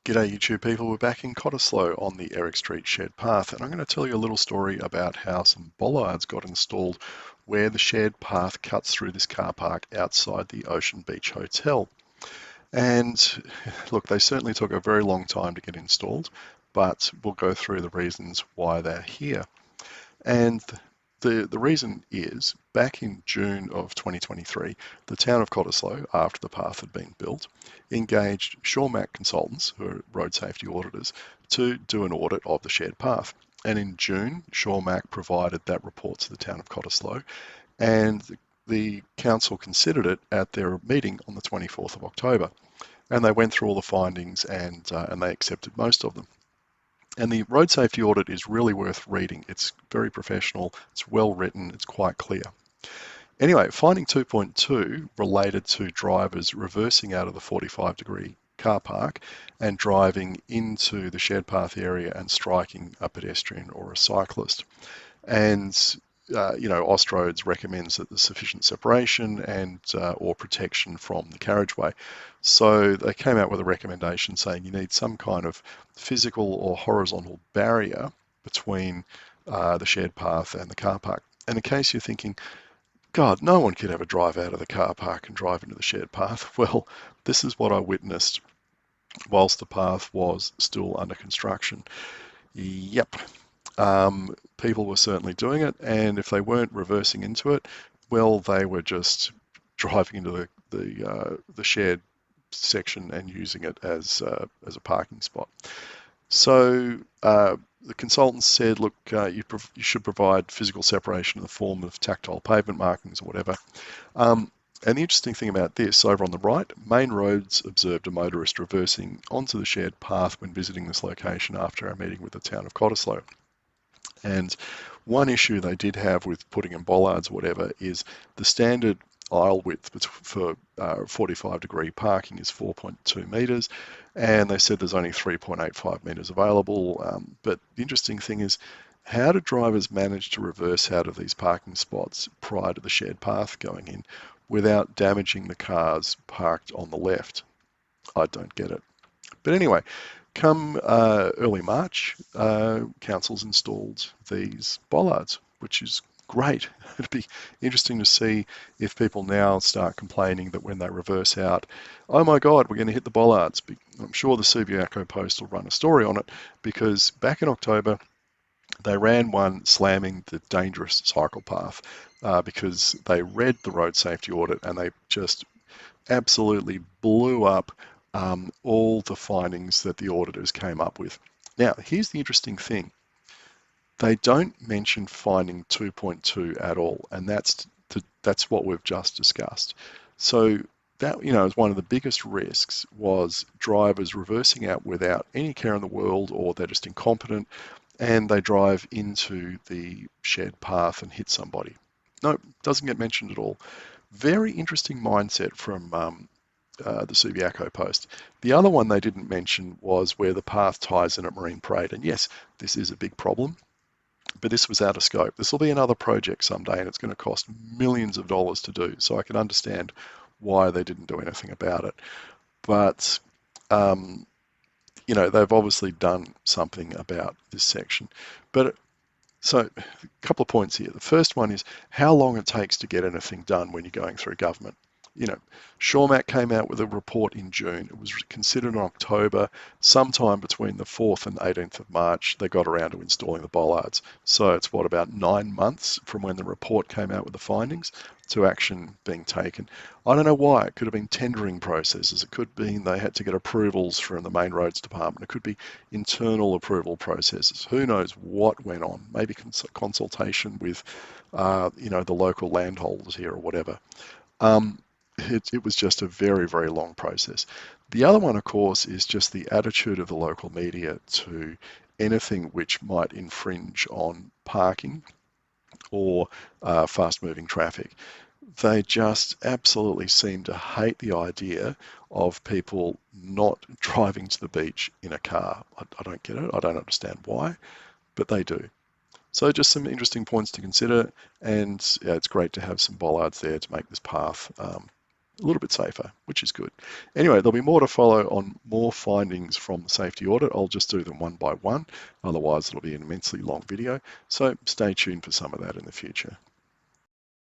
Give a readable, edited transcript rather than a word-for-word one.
G'day YouTube people, we're back in Cottesloe on the Eric Street shared path, and I'm going to tell you a little story about how some bollards got installed where the shared path cuts through this car park outside the Ocean Beach Hotel. And look, they certainly took a very long time to get installed, but we'll go through the reasons why they're here. And the reason is, back in June of 2023, the town of Cottesloe, after the path had been built, engaged Shawmac consultants, who are road safety auditors, to do an audit of the shared path. And in June, Shawmac provided that report to the town of Cottesloe, and the council considered it at their meeting on the 24th of October. And they went through all the findings and they accepted most of them. And the road safety audit is really worth reading. It's very professional, it's well written, it's quite clear. Anyway, finding 2.2 related to drivers reversing out of the 45-degree car park and driving into the shared path area and striking a pedestrian or a cyclist. And Austroads recommends that there's sufficient separation and or protection from the carriageway. So they came out with a recommendation saying you need some kind of physical or horizontal barrier between the shared path and the car park. And in case you're thinking, God, no one could ever drive out of the car park and drive into the shared path. Well, this is what I witnessed whilst the path was still under construction. Yep. People were certainly doing it, and if they weren't reversing into it, well, they were just driving into the shared section and using it as a parking spot. So the consultants said, look, you should provide physical separation in the form of tactile pavement markings or whatever. And the interesting thing about this, over on the right, Main Roads observed a motorist reversing onto the shared path when visiting this location after our meeting with the town of Cottesloe. And one issue they did have with putting in bollards or whatever is the standard aisle width for 45-degree parking is 4.2 metres, and they said there's only 3.85 metres available. But the interesting thing is, how do drivers manage to reverse out of these parking spots prior to the shared path going in without damaging the cars parked on the left? I don't get it. But anyway, come early March, council's installed these bollards, which is great. It'd be interesting to see if people now start complaining that when they reverse out, oh my God, we're going to hit the bollards. I'm sure the Subiaco Post will run a story on it, because back in October, they ran one slamming the dangerous cycle path because they read the road safety audit and they just absolutely blew up all the findings that the auditors came up with. Now, here's the interesting thing. They don't mention finding 2.2 at all, and that's what we've just discussed. So that, is one of the biggest risks, was drivers reversing out without any care in the world, or they're just incompetent and they drive into the shared path and hit somebody. No, doesn't get mentioned at all. Very interesting mindset from the Subiaco Post. The other one they didn't mention was where the path ties in at Marine Parade. And yes, this is a big problem, but this was out of scope. This will be another project someday, and it's going to cost millions of dollars to do. So I can understand why they didn't do anything about it. But, they've obviously done something about this section. But so a couple of points here. The first one is how long it takes to get anything done when you're going through government. Shawmac came out with a report in June. It was considered in October. Sometime between the 4th and 18th of March, they got around to installing the bollards. So it's about 9 months from when the report came out with the findings to action being taken. I don't know why. It could have been tendering processes. It could be they had to get approvals from the Main Roads Department. It could be internal approval processes. Who knows what went on? Maybe consultation with, the local landholders here or whatever. It was just a very, very long process. The other one, of course, is just the attitude of the local media to anything which might infringe on parking or fast-moving traffic. They just absolutely seem to hate the idea of people not driving to the beach in a car. I don't get it. I don't understand why, but they do. So just some interesting points to consider, and yeah, it's great to have some bollards there to make this path a little bit safer, which is good. Anyway, there'll be more to follow on more findings from the safety audit. I'll just do them one by one. Otherwise, it'll be an immensely long video. So stay tuned for some of that in the future.